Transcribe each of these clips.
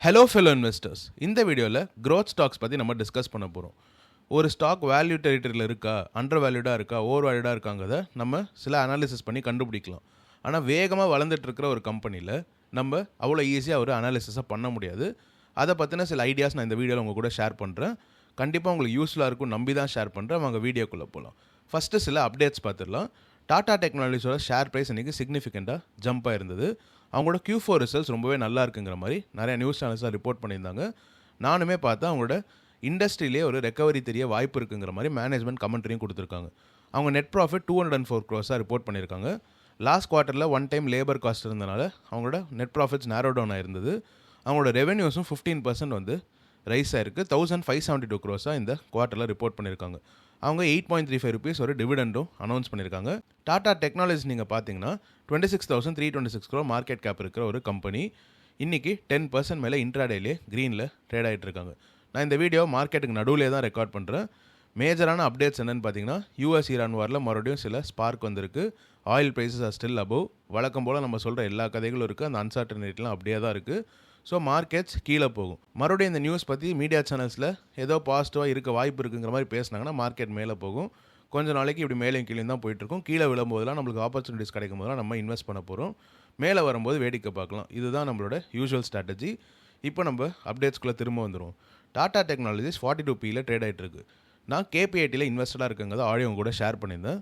Hello fellow investors, இந்த வீடியோவில் growth stocks பற்றி நம்ம டிஸ்கஸ் பண்ண போகிறோம். ஒரு ஸ்டாக் வேல்யூ டெரிட்டரியில் இருக்கா, அண்டர் வேல்யூடாக இருக்கா, ஓவர் வேல்யூடாக இருக்காங்கிறத நம்ம சில அனாலிசிஸ் பண்ணி கண்டுபிடிக்கலாம். ஆனால் வேகமாக வளர்ந்துட்டு இருக்கிற ஒரு கம்பெனியில் நம்ம அவ்வளோ ஈஸியாக ஒரு அனாலிசிஸை பண்ண முடியாது. அதை பற்றின சில ஐடியாஸ் நான் இந்த வீடியோவில் உங்கள் கூட ஷேர் பண்ணுறேன். கண்டிப்பாக உங்களுக்கு யூஸ்ஃபுல்லாக இருக்கும் நம்பி தான் ஷேர் பண்ணுறேன். வாங்க வீடியோக்குள்ளே போகலாம். ஃபஸ்ட்டு சில அப்டேட்ஸ் பார்த்துடலாம். டாடா டெக்னாலஜிஸோட ஷேர் ப்ரைஸ் இன்றைக்கி சிக்னிஃபிகண்ட்டாக ஜம்ப் ஆயிருந்தது. அவங்களோட Q4 ரிசல்ட்ஸ் ரொம்பவே நல்லா இருக்குங்கிற மாதிரி நிறைய நியூஸ் சேனல்ஸாக ரிப்போர்ட் பண்ணியிருந்தாங்க. நானுமே பார்த்தா அவங்களோட இண்டஸ்ட்ரியிலே ஒரு ரெக்கவரி தெரிய வாய்ப்பு இருக்குங்கிற மாதிரி மேனேஜ்மெண்ட் கமெண்ட்ரியும் கொடுத்துருக்காங்க. அவங்க நெட் ப்ராஃபிட் 204 crores ரிப்போர்ட் பண்ணியிருக்காங்க. லாஸ்ட் குவார்ட்டரில் ஒன் டைம் லேபர் காஸ்ட் இருந்தனால அவங்களோட நெட் ப்ராஃபிட்ஸ் நேரோ டவுன் ஆயிருந்தது. அவங்களோட ரெவென்யூஸும் 15% வந்து ரைஸ் ஆயிருக்கு. 1572 crores இந்த குவார்ட்டரில் ரிப்போர்ட் பண்ணியிருக்காங்க. அவங்க 8.35 rupees ஒரு டிவிடெண்டும் அனௌன்ஸ் பண்ணியிருக்காங்க. டாடா டெக்னாலஜிஸ் நீங்கள் பார்த்தீங்கன்னா 26,326 crore மார்க்கெட் கேப் இருக்கிற ஒரு கம்பெனி. இன்றைக்கி 10% மேலே இன்ட்ராடேலே க்ரீனில் ட்ரேட் ஆகிட்டு இருக்காங்க. நான் இந்த வீடியோ மார்க்கெட்டுக்கு நடுவிலே தான் ரெக்கார்ட் பண்ணுறேன். மேஜரான அப்டேட்ஸ் என்னென்னு பார்த்தீங்கன்னா, யூஎஸ் ஈரான் வாரில் மறுபடியும் சில ஸ்பார்க் வந்திருக்கு. Oil prices are still above. வழக்கம் போல் நம்ம சொல்கிற எல்லா கதைகளும் இருக்குது. அந்த அன்சர்டனிட்டிலாம் அப்படியே தான் இருக்குது. ஸோ மார்க்கெட்ஸ் கீழே போகும். மறுபடியும் இந்த நியூஸ் பற்றி மீடியா சேனல்ஸில் ஏதோ பாசிட்டிவாக இருக்க வாய்ப்பு இருக்குங்கிற மாதிரி பேசினாங்கன்னா மார்க்கெட் மேலே போகும். கொஞ்சம் நாளைக்கு இப்படி மேலேயும் கீழே தான் போயிட்டுருக்கும். கீழே விழும்போதெல்லாம் நம்மளுக்கு ஆப்பர்ச்சுனிட்டிஸ் கிடைக்கும் போதெல்லாம் நம்ம இன்வெஸ்ட் பண்ண போகிறோம். மேலே வரும்போது வேடிக்கை பார்க்கலாம். இதுதான் நம்மளோட யூஷுவல் ஸ்ட்ராட்டஜி. இப்போ நம்ம அப்டேட்ஸ்குள்ளே திரும்ப வந்துடும். டாடா டெக்னாலஜிஸ் 42P ட்ரேட் ஆகிட்டு இருக்கு. நான் KPITயில் இன்வெஸ்டடாக இருக்குங்கிறத ஆடியோ கூட ஷேர் பண்ணியிருந்தேன்.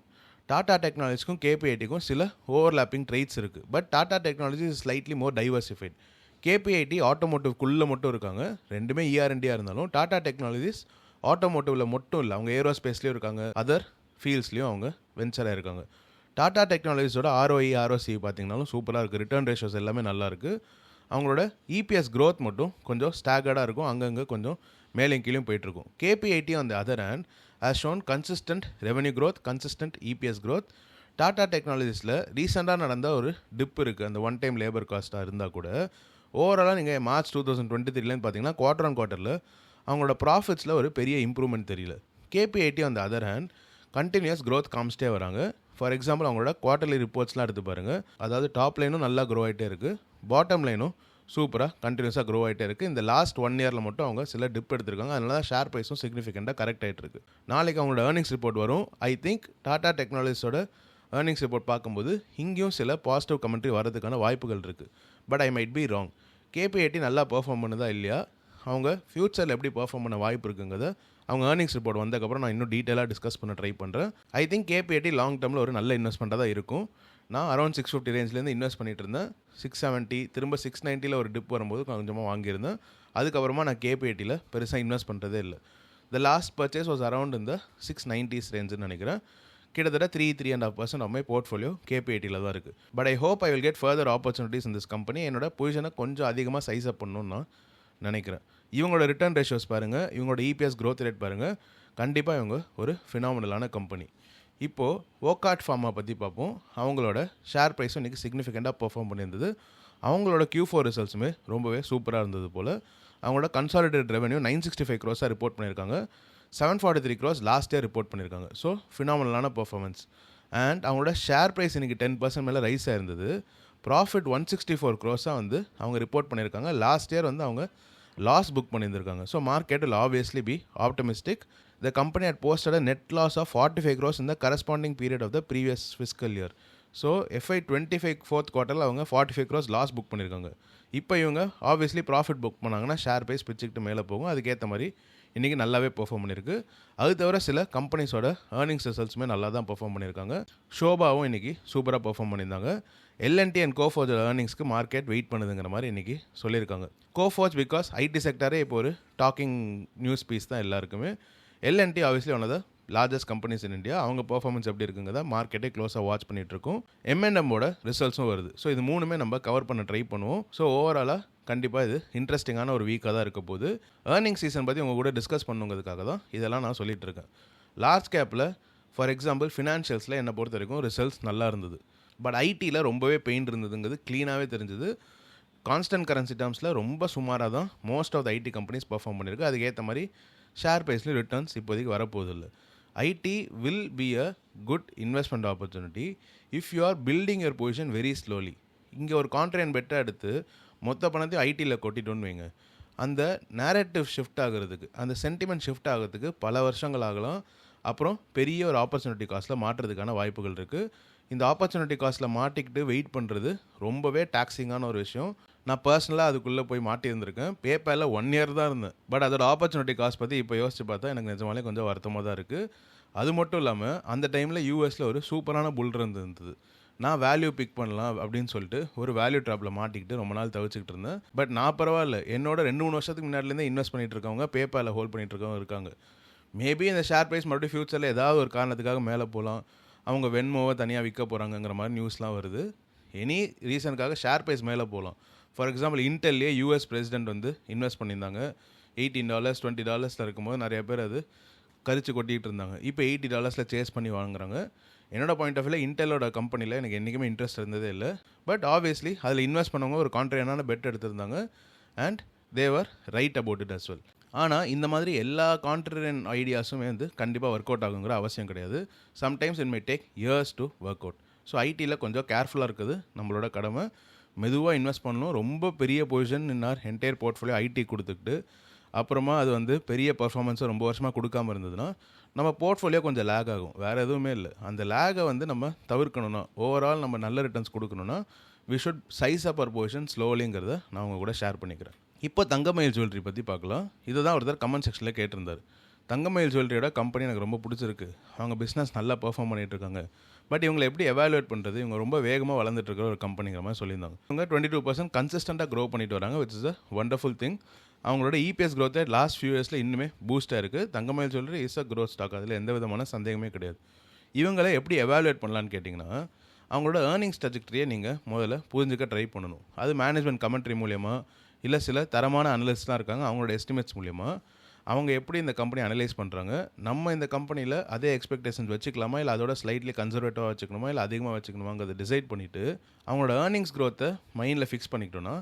டாடா டெக்னாலஜிக்கும் KPITக்கும் சில ஓவர்லாப்பிங் ட்ரெய்ட்ஸ் இருக்குது. But Tata technology is slightly more diversified. KPIT ஆட்டோமோட்டிவ்க்குள்ளே மட்டும் இருக்காங்க. ரெண்டுமே ER&D இருந்தாலும் டாடா டெக்னாலஜிஸ் ஆட்டோமோட்டிவில் மட்டும் இல்லை, அவங்க ஏரோஸ்பேஸ்லேயும் இருக்காங்க, அதர் ஃபீல்ட்ஸ்லேயும் அவங்க வெஞ்சராக இருக்காங்க. டாடா டெக்னாலஜிஸோட ROE ROC பார்த்திங்கனாலும் சூப்பராக இருக்குது. ரிட்டர்ன் ரேஷியோஸ் எல்லாமே நல்லா இருக்குது. அவங்களோட EPS growth மட்டும் கொஞ்சம் ஸ்டாகர்டாக இருக்கும். அங்கங்கே கொஞ்சம் மேலேயும் கீழேயும் போயிட்டுருக்கும். KPIT on the other hand has shown consistent revenue growth, consistent EPS growth. Tata டெக்னாலஜிஸில் ரீசெண்டாக நடந்த ஒரு டிப் இருக்குது. அந்த ஒன் டைம் லேபர் காஸ்ட்டாக இருந்தால் கூட ஓவராலாக நீங்கள் மார்ச் 2023 பார்த்தீங்கன்னா குவார்டர் ஆன் குவார்ட்டரில் அவங்களோட ப்ராஃபிட்ஸில் ஒரு பெரிய இம்ப்ரூவ்மெண்ட் தெரியல. KPIT on the other hand continuous growth காமிச்சிட்டே வராங்க. ஃபார் எக்ஸாம்பிள் அவங்களோட குவார்ட்டர்லி ரிப்போர்ட்ஸ்லாம் எடுத்து பாருங்கள். அதாவது டாப் லைனும் நல்லா க்ரோ ஆகிட்டே இருக்குது, பாட்டம் லைனும் சூப்பராக கண்டினியூஸாக க்ரோ ஆகிட்டே இருக்குது. இந்த லாஸ்ட் 1 yearல் மட்டும் அவங்க சில டிப் எடுத்திருக்காங்க. அதனால தான் ஷேர் ப்ரைஸும் சிக்னிஃபிகண்ட்டாக கரெக்ட் ஆகிட்டு இருக்குது. நாளைக்கு அவங்களோட ஏர்னிங்ஸ் ரிப்போர்ட் வரும். ஐ திங்க் டாடா டெக்னாலஜிஸோட ஏர்னிங்ஸ் ரிப்போர்ட் பார்க்கும்போது இங்கேயும் சில பாசிட்டிவ் கமெண்ட்ரி வரதுக்கான வாய்ப்புகள் இருக்குது. But I might be wrong. KPIT நல்லா பெர்ஃபார்ம் பண்ணுதா இல்லையா, அவங்க ஃப்யூச்சரில் எப்படி பெர்ஃபார்ம் பண்ண வாய்ப்பு இருக்குங்கிறத அவங்க ஏர்னிங்ஸ் ரிப்போர்ட் வந்ததுக்கப்புறம் நான் இன்னும் டீட்டெயிலாக டிஸ்கஸ் பண்ண ட்ரை பண்ணுறேன். ஐ திங்க் KPIT லாங் டேர்மில் ஒரு நல்ல இன்வெஸ்ட்மெண்ட்டாக தான் இருக்கும். நான் அரௌண்ட் 650 ரேஞ்சிலேருந்து இன்வெஸ்ட் பண்ணிட்டு இருந்தேன். 670 திரும்ப 690 ஒரு டிப் வரும்போது கொஞ்சமாக வாங்கியிருந்தேன். அதுக்கப்புறமா நான் KPITயில் பெருசாக இன்வெஸ்ட் பண்ணுறதே இல்லை. The last purchase was around இந்த 690s ரேஞ்சுன்னு நினைக்கிறேன். கிட்டத்தட்ட 3.5% ஆஃப் மை போர்ட்ஃபோலியோ KPITயில் தான் இருக்குது. But I hope I will get further opportunities in this company. என்னோட பொசிஷனை கொஞ்சம் அதிகமாக சைஸ் அப் பண்ணணும்னு நான் நினைக்கிறேன். இவங்களோட ரிட்டர்ன் ரேஷியோஸ் பாருங்கள், இவங்களோட EPS growth ரேட் பாருங்கள். கண்டிப்பாக இவங்க ஒரு ஃபினாமினலான கம்பெனி. இப்போது வோக்காட் ஃபார்மா பற்றி பார்ப்போம். அவங்களோட ஷேர் ப்ரைஸும் இன்றைக்கி சிக்னிஃபிகண்ட்டாக பெர்ஃபார்ம் பண்ணியிருந்தது. அவங்களோட Q4 ரிசல்ட்ஸுமே ரொம்பவே சூப்பராக இருந்தது போல். அவங்களோட கன்சாலிடேட் ரெவென்யூ 965 crores ரிப்போர்ட் பண்ணியிருக்காங்க. 743 crores லாஸ்ட் இயர் ரிப்போர்ட் பண்ணியிருக்காங்க. ஸோ ஃபினாமினலான பெர்ஃபார்மன்ஸ். அண்ட் அவங்களோட ஷேர் ப்ரைஸ் இன்றைக்கி 10% மேலே ரைஸ் ஆயிருந்தது. ப்ராஃபிட் 164 crores வந்து அவங்க ரிப்போர்ட் பண்ணியிருக்காங்க. லாஸ்ட் இயர் வந்து அவங்க லாஸ் புக் பண்ணியிருந்திருக்காங்க. So market will obviously be optimistic. The company had posted a net loss of 45 crores in the corresponding period of the previous fiscal year. So FY25 fourth quarterல் அவங்க 45 crores loss book பண்ணியிருக்காங்க. இப்போ இவங்க obviously profit book பண்ணாங்கன்னா share price பிச்சுக்கிட்டு மேலே போகும். அதுக்கேற்ற மாதிரி இன்றைக்கி நல்லாவே பெர்ஃபார்ம் பண்ணியிருக்கு. அது தவிர சில கம்பெனிஸோட ஏர்னிங்ஸ் ரிசல்ட்ஸுமே நல்லா தான் பெர்ஃபார்ம் பண்ணியிருக்காங்க. ஷோபாவும் இன்றைக்கி சூப்பராக பெர்ஃபார்ம் பண்ணியிருந்தாங்க. L&T and Coforge ஏர்னிங்ஸ்க்கு market wait பண்ணுதுங்கிற மாதிரி இன்றைக்கி சொல்லியிருக்காங்க. கோஃபோர்ஜ் பிகாஸ் ஐடி செக்டரே இப்போ ஒரு டாக்கிங் நியூஸ் பீஸ் தான் எல்லாருக்குமே. L&T obviously one of the largest companies in India. அவங்க பெர்ஃபார்மன்ஸ் எப்படி இருக்குங்கிறத மார்க்கெட்டே க்ளோஸாக வாட்ச் பண்ணிகிட்ருக்கோம். M&Mோட ரிசல்ட்ஸும் வருது. ஸோ இது மூணுமே நம்ம கவர் பண்ண ட்ரை பண்ணுவோம். ஸோ ஓவராலாக கண்டிப்பாக இது இன்ட்ரெஸ்டிங்கான ஒரு வீக்காக தான் இருக்க போகுது. ஏர்னிங் சீசன் பற்றி உங்கள் கூட டிஸ்கஸ் பண்ணுங்கிறதுக்காக தான் இதெல்லாம் நான் சொல்லிகிட்டு இருக்கேன். லார்ஜ் கேப்பில் ஃபார் எக்ஸாம்பிள் ஃபினான்ஷியல்ஸில் என்னை பொறுத்த வரைக்கும் ரிசல்ட்ஸ் நல்லா இருந்தது. பட் ஐடியில் ரொம்பவே பெயின் இருந்ததுங்கிறது க்ளீனாகவே தெரிஞ்சுது. கான்ஸ்டன்ட் கரன்சி டேர்ம்ஸில் ரொம்ப சுமாராக தான் most of the IT companies perform பண்ணியிருக்கு. அதுக்கேற்ற மாதிரி ஷேர் ப்ரைஸ்லேயும் ரிட்டர்ன்ஸ் இப்போதைக்கு வரப்போதில்லை. IT will be a good investment opportunity if you are building your position very slowly. இங்கே ஒரு கான்ட்ரேன் பெட்டாக எடுத்து மொத்த பணத்தையும் ஐடியில் கொட்டிட்டோன்னு வைங்க, அந்த நேரேட்டிவ் ஷிஃப்ட் ஆகிறதுக்கு, அந்த சென்டிமெண்ட் ஷிஃப்ட் ஆகிறதுக்கு பல வருஷங்கள் ஆகலாம். அப்புறம் பெரிய ஒரு ஆப்பர்ச்சுனிட்டி காஸ்ட்டில் மாட்டுறதுக்கான வாய்ப்புகள் இருக்குது. இந்த ஆப்பர்ச்சுனிட்டி காஸ்ட்டில் மாட்டிக்கிட்டு வெயிட் பண்ணுறது ரொம்பவே டாக்ஸிங்கான ஒரு விஷயம். நான் பர்சனலாக அதுக்குள்ளே போய் மாட்டியிருந்திருக்கேன். பேப்பரில் 1 இயர் தான் இருந்தேன். பட் அதோட ஆப்பர்ச்சுனிட்டி காஸ்ட் பற்றி இப்போ யோசிச்சு பார்த்தா எனக்கு நிஜமாலே கொஞ்சம் வருத்தமாக தான் இருக்குது. அது மட்டும் இல்லாமல் அந்த டைமில் யூஎஸில் ஒரு சூப்பரான புல் இருந்தது. நான் வேல்யூ பிக் பண்ணலாம் அப்படின்னு சொல்லிட்டு ஒரு வேல்யூ ட்ராப்பில் மாட்டிக்கிட்டு ரொம்ப நாள் தவிச்சிக்கிட்டு இருந்தேன். பட் நான் பரவாயில்ல, என்னோட 2-3 வருஷத்துக்கு முன்னாடிலேருந்தே இன்வெஸ்ட் பண்ணிட்டு இருக்கவங்க, பேப்பரில் ஹோல்ட் பண்ணிட்டு இருக்கவங்க இருக்காங்க. மேபி இந்த ஷேர் ப்ரைஸ் மறுபடியும் ஃபியூச்சரில் ஏதாவது ஒரு காரணத்துக்காக மேலே போகலாம், அவங்க வென்மோவை தனியாக விற்க போகிறாங்கங்கிற மாதிரி நியூஸ்லாம் வருது. எனி ரீசனுக்காக ஷேர் ப்ரைஸ் மேலே போகலாம். ஃபார் எக்ஸாம்பிள் இன்டெல்லே யூஎஸ் பிரசிடென்ட் வந்து இன்வெஸ்ட் பண்ணியிருந்தாங்க. $18 $20 இருக்கும்போது நிறைய பேர் அது கரிச்சு கொட்டிகிட்டு இருந்தாங்க. இப்போ $80 சேஸ் பண்ணி வாங்குறாங்க. என்னோட பாயிண்ட் ஆஃப் வியூவில் இன்டெலோட கம்பெனியில் எனக்கு என்றைக்குமே இன்ட்ரெஸ்ட் இருந்ததே இல்லை. பட் ஆப்வியஸ்லி அதில் இன்வெஸ்ட் பண்ணவங்க ஒரு கான்ட்ரேனான பெட் எடுத்திருந்தாங்க and they were right about it as well. ஆனால் இந்த மாதிரி எல்லா கான்ட்ரேரியன் ஐடியாஸுமே வந்து கண்டிப்பாக ஒர்க் அவுட் ஆகுங்கிற அவசியம் கிடையாது. Sometimes it may take years to work out. So ஐடியில் கொஞ்சம் கேர்ஃபுல்லாக இருக்குது நம்மளோட கடமை. மெதுவாக இன்வெஸ்ட் பண்ணணும். ரொம்ப பெரிய position in our entire portfolio IT கொடுத்துக்கிட்டு அப்புறமா அது வந்து பெரிய பர்ஃபார்மன்ஸை ரொம்ப வருஷமாக கொடுக்காமல் இருந்ததுன்னா நம்ம போர்ட்ஃபோலியோ கொஞ்சம் லேக் ஆகும். வேறு எதுவுமே இல்லை. அந்த லேகை வந்து நம்ம தவிர்க்கணும்னா, ஓவரால் நம்ம நல்ல ரிட்டர்ன்ஸ் கொடுக்கணும்னா we should size up our position ஸ்லோலிங்கிறத நான் உங்கள் கூட ஷேர் பண்ணிக்கிறேன். இப்போ தங்கமயில் ஜுவல்லரி பற்றி பார்க்கலாம். இதை தான் ஒருத்தர் கமெண்ட் செக்ஷனில் கேட்டிருந்தார். தங்கமயில் ஜுவல்லரியோட கம்பெனி எனக்கு ரொம்ப பிடிச்சிருக்கு, அவங்க பிஸ்னஸ் நல்லா பெர்ஃபார்ம் பண்ணிகிட்டு இருக்காங்க, பட் இவங்களை எப்படி எவாலுவேட் பண்ணுறது, இவங்க ரொம்ப வேகமாக வளர்ந்துட்டு இருக்கிற ஒரு கம்பெனிங்கிற மாதிரி சொல்லியிருந்தாங்க. இவங்க 22% கன்சிஸ்டண்ட்டாக க்ரோ பண்ணிட்டு வராங்க, which is a wonderful thing. அவங்களோட இபிஎஸ் க்ரோத்தை லாஸ்ட் ஃபியூ இயர்ஸில் இன்னுமே பூஸ்டாக இருக்குது. Thangamayil jewellery is a growth stock, அதில் எந்த விதமான சந்தேகமே கிடையாது. இவங்களை எப்படி எவாலுவேட் பண்ணலான்னு கேட்டிங்கன்னா, அவங்களோட ஏர்னிங்ஸ் ட்ராஜெக்டரியை நீங்கள் முதல்ல புரிஞ்சுக்க ட்ரை பண்ணணும். அது மேனேஜ்மெண்ட் கமெண்ட்ரி மூலியமாக, இல்லை சில தரமான அனலிஸ்ட்லாம் இருக்காங்க, அவங்களோட எஸ்டிமேட்ஸ் மூலியமாக அவங்க எப்படி இந்த கம்பெனி அனலைஸ் பண்ணுறாங்க, நம்ம இந்த கம்பெனியில் அதே எக்ஸ்பெக்டேஷன்ஸ் வச்சுக்கலாமா, இல்லை அதோட ஸ்லைட்லி கன்சர்வேட்டிவாக வச்சுக்கணுமா, இல்லை அதிகமாக வச்சுக்கணுமாங்கிறத டிசைட் பண்ணிவிட்டு அவங்களோட ஏர்னிங்ஸ் க்ரோத்தை மைண்டில் ஃபிக்ஸ் பண்ணிக்கிட்டோன்னா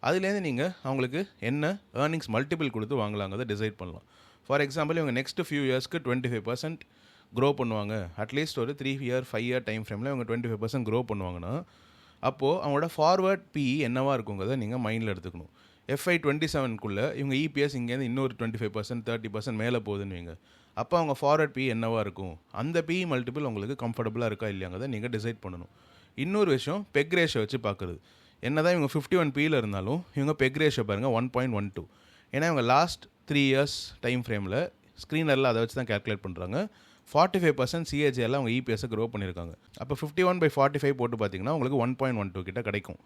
அதுலேருந்து நீங்கள் அவங்களுக்கு என்ன ஏர்னிங்ஸ் மல்டிபிள் கொடுத்து வாங்கலாங்கிறத டிசைட் பண்ணலாம். ஃபார் எக்ஸாம்பிள் இவங்க நெக்ஸ்ட் ஃபியூ இயர்ஸ்க்கு 25% க்ரோ பண்ணுவாங்க, அட்லீஸ்ட் ஒரு 3 இயர் 5 இயர் டைம் ஃப்ரேமில் இவங்க 25% க்ரோ பண்ணுவாங்கன்னா அப்போது அவங்களோட ஃபார்வர்ட் பிஇ என்னவாக இருக்குங்கிறத நீங்கள் மைண்டில் எடுத்துக்கணும். FY 27க்குள்ளே இவங்க இபிஎஸ் இங்கேருந்து இன்னொரு 25% 30% மேலே போகுதுன்னு வைங்க, அப்போ அவங்க ஃபார்வர்ட் பிஇ என்னவாக இருக்கும், அந்த பிஇ மல்டிபிள் உங்களுக்கு கம்ஃபர்டபுளாக இருக்கா இல்லையாங்கிறத நீங்கள் டிசைட் பண்ணணும். இன்னொரு விஷயம் பெக் ரேஷியோ வச்சு பார்க்குறது. என்ன தான் இவங்க 51 பியில் இருந்தாலும் இவங்க பெக் ரேஷியோ பாருங்கள் 1.12. ஏன்னா இவங்க லாஸ்ட் 3 இயர்ஸ் டைம் ஃப்ரேமில் ஸ்க்ரீனரில் அதை வச்சு தான் கேல்குலேட் பண்ணுறாங்க. 45% சிஏஜியில் அவங்க இபிஎஸ்ஸை க்ரோ பண்ணியிருக்காங்க. அப்போ 51/45 போட்டு பார்த்தீங்கன்னா உங்களுக்கு 1.12 கிட்ட கிடைக்கும்.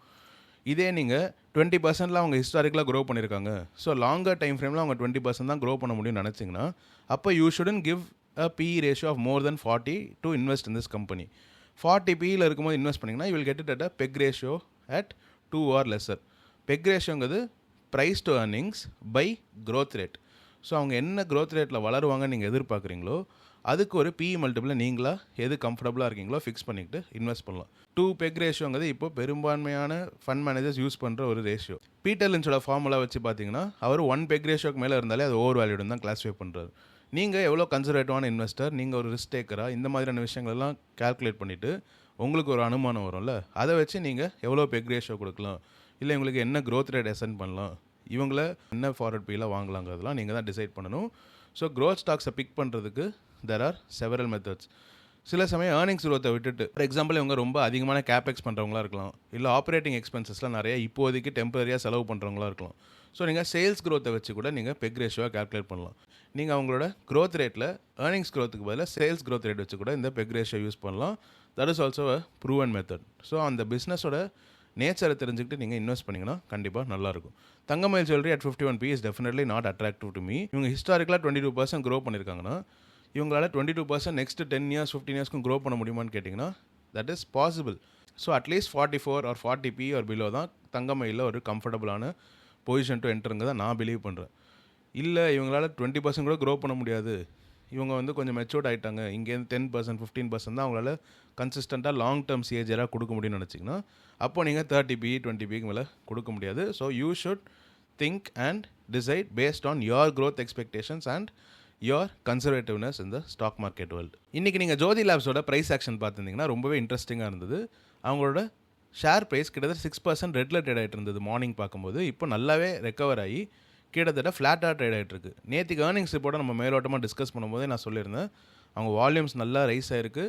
இதே நீங்கள் 20%லாம் அவங்க ஹிஸ்டாரிக்கலாக க்ரோ பண்ணியிருக்காங்க, ஸோ லாங்கர் டைம் ஃப்ரேமில் அவங்க 20% தான் க்ரோ பண்ண முடியும்னு நினச்சிங்கன்னா அப்போ you shouldn't give a PE ratio of more than 40 to invest in this company. 40 பியில் இருக்கும்போது இன்வெஸ்ட் பண்ணிங்கன்னா you will get it at a PEG ratio at 2 or lesser. PEG ரேஷியோங்கிறது price to earnings by growth rate. So அவங்க என்ன growth ரேட்டில் வளருவாங்கன்னு நீங்கள் எதிர்பார்க்குறீங்களோ அதுக்கு ஒரு பிஇ மல்டிபிளில் நீங்களாக எது கம்ஃபர்டபுளாக இருக்கீங்களோ ஃபிக்ஸ் பண்ணிக்கிட்டு இன்வெஸ்ட் பண்ணலாம். 2 பெக் ரேஷியோங்கிறது இப்போ பெரும்பான்மையான ஃபண்ட் மேனேஜர்ஸ் யூஸ் பண்ணுற ஒரு ரேஷியோ. பீட்டர் லின்ச்சோட ஃபார்முலா வச்சு பார்த்தீங்கன்னா அவர் 1 பெக் ரேஷியோக்கு மேலே இருந்தாலே அது ஓவர் வேல்யூடுன்னு தான் கிளாஸிஃபை பண்ணுறாரு. நீங்கள் எவ்வளோ கன்சர்வேட்டிவான இன்வெஸ்டர், நீங்கள் ஒரு ரிஸ்க் டேக்கரா, இந்த மாதிரியான விஷயங்கள்லாம் கால்குலேட் பண்ணிவிட்டு உங்களுக்கு ஒரு அனுமானம் வரும்ல, அதை வச்சு நீங்கள் எவ்வளோ பெக் ரேஷியோ கொடுக்கலாம், இல்லை உங்களுக்கு என்ன க்ரோத் ரேட் அசைன் பண்ணலாம், இவங்கள என்ன ஃபார்வர்ட் பியில் வாங்கலாங்கிறதுலாம் நீங்கள் தான் டிசைட் பண்ணணும். ஸோ க்ரோத் ஸ்டாக்ஸை பிக் பண்ணுறதுக்கு there are several methods. சில சமயம் ஏர்னிங்ஸ் க்ரோத்தை விட்டுட்டு, ஃபார் எக்ஸாம்பிள் இவங்க ரொம்ப அதிகமான கேபெக்ஸ் பண்ணுறவங்களா இருக்கலாம், இல்லை ஆப்ரேட்டிங் எக்ஸ்பென்சஸ்லாம் நிறைய இப்போதைக்கு டெம்பரரியாக செலவு பண்ணுறவங்களா இருக்கலாம். ஸோ நீங்கள் சேல்ஸ் க்ரோத்தை வச்சு கூட நீங்கள் பெக் ரேஷியோவை கால்குலேட் பண்ணலாம். நீங்கள் அவங்களோட க்ரோத் ரேட்டில் ஏர்னிங்ஸ் க்ரோத்துக்கு பதிலாக சேல்ஸ் க்ரோத் ரேட் வச்சு கூட இந்த பெக் ரேஷியோ யூஸ் பண்ணலாம். That is also a proven method. So அந்த பிஸ்னஸோட நேச்சரை தெரிஞ்சுக்கிட்டு நீங்கள் இன்வெஸ்ட் பண்ணிங்கன்னா கண்டிப்பாக நல்லாயிருக்கும். Thangamayil jewellery at 51 P is definitely not attractive to me. இவங்க ஹிஸ்டாரிக்கலாக 22% க்ரோ பண்ணியிருக்காங்கன்னா இவங்களால 22% நெக்ஸ்ட் 10 years 15 yearsக்கும் க்ரோ பண்ண முடியுமான்னு கேட்டிங்கன்னா that is possible. So at least 44 or 40 P or below தான் தங்கமயிலில் ஒரு கம்ஃபர்டபுளான பொசிஷன் டு என்டருங்க தான் நான் பிலீவ் பண்ணுறேன். இல்லை இவங்களால 20% கூட க்ரோ பண்ண முடியாது, இவங்க வந்து கொஞ்சம் மெச்சூர்ட் ஆகிட்டாங்க, இங்கேருந்து 10% 15% தான் அவங்களால கன்சிஸ்டண்ட்டாக லாங் டேர்ம் சிஏஜராக கொடுக்க முடியும்னு நினச்சிங்கன்னா அப்போ நீங்கள் 30 P 20 Pக்கு மேலே கொடுக்க முடியாது. So you should think and decide based on your growth expectations and your கன்சர்வேட்டிவ்னஸ் இந்த ஸ்டாக் மார்க்கெட் வேர்ல்டு. இன்றைக்கி நீங்கள் ஜோதி லேப்ஸோட ப்ரைஸ் ஆக்ஷன் பார்த்துருந்தீங்கன்னா ரொம்பவே இன்ட்ரெஸ்டிங்காக இருந்தது. அவங்களோட ஷேர் ப்ரைஸ் கிட்டத்தட்ட 6% ரெட்டில் ட்ரேட் ஆகிட்டு இருந்தது மார்னிங் பார்க்கும்போது. இப்போ நல்லாவே ரெக்கவர் ஆகி கிட்டத்தட்ட ஃப்ளாட்டாக ட்ரேட் ஆகிட்டு இருக்கு. நேற்றுக்கு ஏர்னிங்ஸ் ரிப்போர்ட்டை நம்ம மேலோட்டமாக டிஸ்கஸ் பண்ணும்போதே நான் சொல்லியிருந்தேன், அவங்க வால்யூம்ஸ் நல்லா ரைஸ் ஆகிருக்கு,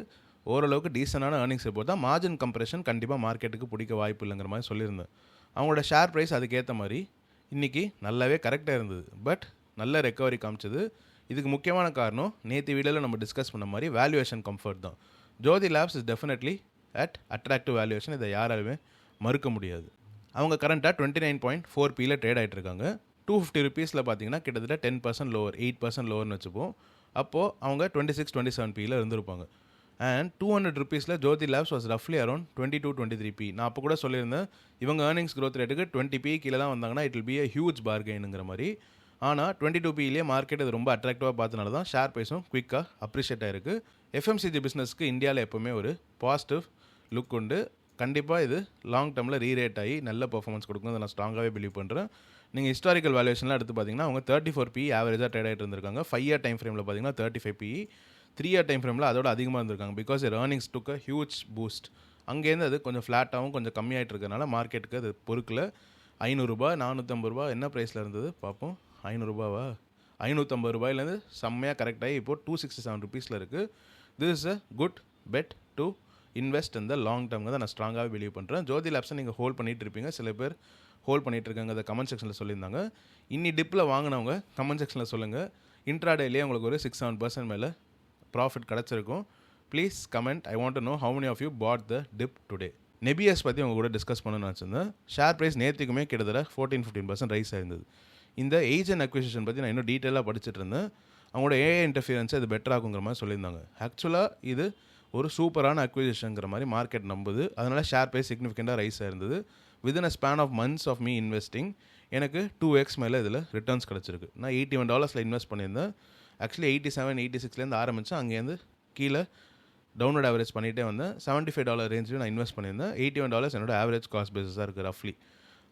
ஓரளவுக்கு டீசெண்டான ஏர்னிங்ஸ் ரிப்போர்ட் தான், மார்ஜின் கம்ப்ரெஷன் கண்டிப்பாக மார்க்கெட்டுக்கு பிடிக்க வாய்ப்பு இல்லைங்கிற மாதிரி சொல்லியிருந்தேன். அவங்களோட ஷேர் ப்ரைஸ் அதுக்கேற்ற மாதிரி இன்றைக்கி நல்லாவே கரெக்டாக இருந்தது, பட் நல்ல ரெக்கவரி காமிச்சது. இதுக்கு முக்கியமான காரணம் நேற்று வீடியோவில் நம்ம டிஸ்கஸ் பண்ண மாதிரி வேல்யூவேஷன் கம்ஃபர்ட் தான். Jyothy labs is definitely at attractive valuation, இதை யாராலுமே மறுக்க முடியாது. அவங்க கரண்ட்டாக 29.4p ட்ரேட் ஆகிட்டு இருக்காங்க. 250 rupeesல பார்த்தீங்கன்னா கிட்டத்தட்ட 10% லோவர், 8% லோவர்னு வச்சுப்போம். அப்போது அவங்க 26-27p இருந்திருப்பாங்க. அண்ட் 200 rupeesல ஜோதி லேப்ஸ் வாஸ் ரஃப்லி அரௌண்ட் 22-23p. நான் அப்போ கூட சொல்லியிருந்தேன், இவங்க ஏர்னிங்ஸ் க்ரோத் ரேட்டுக்கு 20p கீழே தான் வந்தாங்கன்னா it will be a huge பார்கெயினுங்கிற மாதிரி. ஆனால் 22pலேயே மார்க்கெட் இது ரொம்ப அட்ராக்டிவாக பார்த்தனால தான் ஷேர் ப்ரைஸும் குயிக்காக அப்ரிஷியேட் ஆகிருக்கு. எஃப்எம்சிஜி பிஸ்னஸ்க்கு இந்தியாவில் எப்போவுமே ஒரு பாசிட்டிவ் லுக் உண்டு. கண்டிப்பாக இது லாங் டேர்மில் ரீரேட் ஆகி நல்ல பர்ஃபார்மன்ஸ் கொடுக்கும், அதை நான் ஸ்ட்ராங்காகவே பிலீவ் பண்ணுறேன். நீங்கள் ஹிஸ்டாரிக்கல் வேல்யூவேஷன்லாம் எடுத்து பார்த்தீங்கன்னா அவங்க 34p ஆவரேஜாக ட்ரேட் ஆகிட்டு இருந்திருக்காங்க. 5-year டைம் ஃப்ரேமில் பார்த்தீங்கன்னா 35p, 3-year டைம் ஃப்ரேமில் அதோட அதிகமாக இருந்திருக்காங்க. Because earnings took a huge boost. அங்கேருந்து அது கொஞ்சம் ஃப்ளாட்டாகவும் கொஞ்சம் கம்மியாகிட்டு இருக்கனால மார்க்கெட்டுக்கு அது பொறுக்கல. 500 ரூபா, 450 ரூபா என்ன ப்ரைஸில் இருந்தது பார்ப்போம். 500 ரூபாவா, 550 ரூபாயிலேருந்து செம்மையாக கரெக்டாகி இப்போது 267 rupeesல இருக்குது. This is a good bet to invest இந்த லாங் டேர்ம்ங்க தான் நான் ஸ்ட்ராங்காகவே பிலீவ் பண்ணுறேன். ஜோதி லேப்ஸை நீங்கள் ஹோல்ட் பண்ணிகிட்டு இருப்பீங்க, சில பேர் ஹோல்ட் பண்ணிகிட்டு இருக்காங்க, அதை கமெண்ட் செக்ஷனில் சொல்லியிருந்தாங்க. இன்னி டிப்பில் வாங்கினவங்க கமெண்ட் செக்ஷனில் சொல்லுங்கள். இன்ட்ராடேலேயே உங்களுக்கு ஒரு 6-7% மேலே ப்ராஃபிட் கிடச்சிருக்கும். Please comment, I want to know how many of you bought the dip today. Nebius பற்றி அவங்க கூட டிஸ்கஸ் பண்ணணும்னு வச்சுருந்தேன். ஷேர் ப்ரைஸ் நேற்றுக்குமே கிட்டத்தட்ட 14-15% ரைஸ் ஆயிருந்தது. இந்த ஏஜென்ட் அக்விசிஷன் பற்றி நான் இன்னும் டீட்டெயிலாக படிச்சுட்டு இருந்தேன். அவங்களோட ஏஐ இன்டர்ஃபியரன்ஸை இது பெட்டராகுங்கிற மாதிரி சொல்லியிருந்தாங்க. ஆக்சுவலாக இது ஒரு சூப்பரான அக்விசிஷனுங்கிற மாதிரி மார்க்கெட் நம்புது. அதனால் ஷேர் ப்ரைஸ் சிக்னிஃபிகண்ட்டாக ரைஸ் ஆயிருந்தது. Within a span of months of me investing எனக்கு 2x மேலே இதில் ரிட்டர்ன்ஸ் கிடச்சிருக்கு. நான் $81 இன்வெஸ்ட் பண்ணியிருந்தேன். ஆக்சுவலி 87-86லேருந்து ஆரம்பித்தேன். அங்கேருந்து கீழே டவுன்லோட் ஆவரேஜ் பண்ணிகிட்டே வந்தேன். $75 ரேஞ்சில் நான் இன்வெஸ்ட் பண்ணியிருந்தேன். $81 என்னோட ஆவரேஜ் காஸ்ட் பேஸஸாக இருக்குது ரஃப்லி.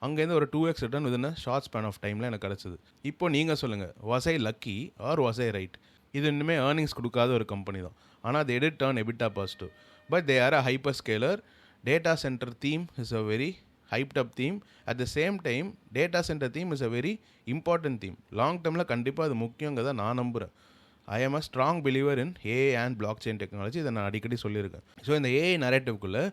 அங்கேருந்து ஒரு 2x return within short span of டைமில் எனக்கு கிடச்சிது. இப்போ நீங்கள் சொல்லுங்கள், was I lucky or was I right? இது இன்னுமே ஏர்னிங்ஸ் கொடுக்காத ஒரு கம்பெனி தான். ஆனால் they did turn EBITDA positive. But they are a hyperscaler. Data center theme is a very hyped up theme. At the same time, data center theme is a very important theme. Long டேர்மில் கண்டிப்பாக அது முக்கியங்கிறத நான் நம்புகிறேன். ஐ ஆம் a strong believer in AI and block chain technology. இதை நான் அடிக்கடி சொல்லியிருக்கேன். ஸோ இந்த ஏஐ நரேட்டிவ்க்குள்ளே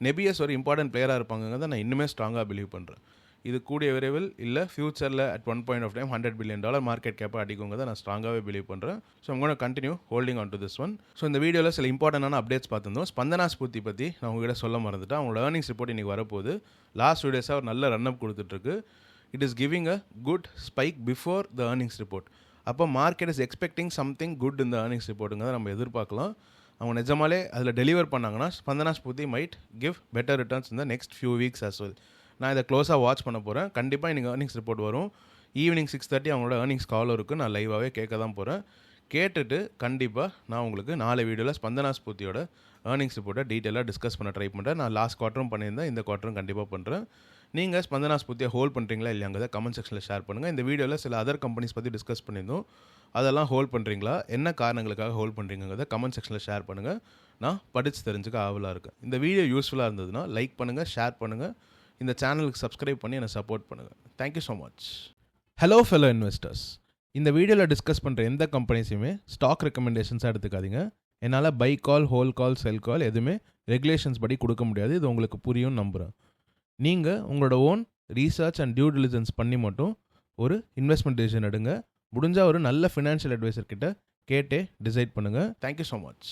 நெபியஸ் ஒரு இம்பார்ட்டன்ட் பிளேயராக இருப்பாங்கிறத நான் இன்னுமே ஸ்ட்ராங்காக பிலீவ் பண்ணுறேன். இது கூடிய விரைவில் இல்லை ஃபியூச்சரில் at one point of time $100 billion market கேப்பாக அடிக்குங்கிறத நான் ஸ்ட்ராங்காகவே பிலீவ் பண்ணுறேன். So I'm going to continue holding on to this one. So இந்த வீடியோவில் சில இம்பார்ட்டண்டான அப்டேட்ஸ் பார்த்துருந்தோம். ஸ்பந்தனா ஸ்பூர்த்தி பற்றி நான் உங்ககிட்ட சொல்ல மறந்துட்டேன். அவங்களோட ஏர்னிங்ஸ் ரிப்போர்ட் இன்றைக்கி வரப்போகுது. லாஸ்ட் 2 days ஒரு நல்ல ரன் அப் கொடுத்துட்ருக்கு. It is giving a good spike before the earnings report. அப்போ market is expecting something good இந்த ஏர்னிங்ஸ் ரிப்போர்ட்டுங்கிறத நம்ம எதிர்பார்க்கலாம். அவங்க நிஜமாலே அதில் டெலிவர் பண்ணாங்கன்னா Spandana Sphoorty might give better returns இந்த next few weeks as well. நான் இதை க்ளோஸாக வாட்ச் பண்ண போகிறேன். கண்டிப்பாக எனக்கு ஏர்னிங்ஸ் ரிப்போர்ட் வரும். ஈவினிங் 6:30 அவங்களோட ஏர்னிங்ஸ் காலும் இருக்குது. நான் லைவாகவே கேட்க தான் போகிறேன். கேட்டுட்டு கண்டிப்பாக நான் உங்களுக்கு 4 வீடியோவில் ஸ்பந்தனா ஸ்பூர்த்தியோட ஏர்னிங்ஸ் ரிப்போர்ட்டை டீட்டெயிலாக டிஸ்கஸ் பண்ண ட்ரை பண்ணுறேன். நான் லாஸ்ட் குவார்ட்டரும் பண்ணியிருந்தேன், இந்த குவார்ட்டரும் கண்டிப்பாக பண்ணுறேன். நீங்கள் ஸ்பந்தனா ஸ்பூர்த்தியை ஹோல்ட் பண்ணுறீங்களா இல்லையாங்கிறத கமெண்ட் செக்ஷனில் ஷேர் பண்ணுங்கள். இந்த வீடியோவில் சில அதர் கம்பெனிஸ் பற்றி டிஸ்கஸ் பண்ணியிருந்தோம். அதெல்லாம் ஹோல்ட் பண்ணுறீங்களா, என்ன காரணங்களுக்காக ஹோல்ட் பண்ணுறீங்கிறத கமெண்ட் செக்ஷனில் ஷேர் பண்ணுங்கள். நான் படித்து தெரிஞ்சுக்க ஆவலாக இருக்கேன். இந்த வீடியோ யூஸ்ஃபுல்லாக இருந்ததுன்னா லைக் பண்ணுங்கள், ஷேர் பண்ணுங்கள். இந்த சேனலுக்கு சப்ஸ்கிரைப் பண்ணி என்னை சப்போர்ட் பண்ணுங்கள். Thank you so much. Hello fellow investors, இந்த வீடியோவில் டிஸ்கஸ் பண்ணுற எந்த கம்பெனிஸுமே ஸ்டாக் ரெக்கமெண்டேஷன்ஸாக எடுத்துக்காதீங்க. என்னால் பை கால், ஹோல் கால், செல் கால் எதுவுமே ரெகுலேஷன்ஸ் படி கொடுக்க முடியாது. இது உங்களுக்கு புரியும்னு நம்புகிறேன். நீங்கள் உங்களோட own research and due diligence பண்ணி மட்டும் ஒரு இன்வெஸ்ட்மெண்ட் டிசிஷன் எடுங்க. முடிஞ்சால் ஒரு நல்ல ஃபினான்ஷியல் அட்வைசர் கிட்ட கேட்டே டிசைட் பண்ணுங்கள். Thank you so much.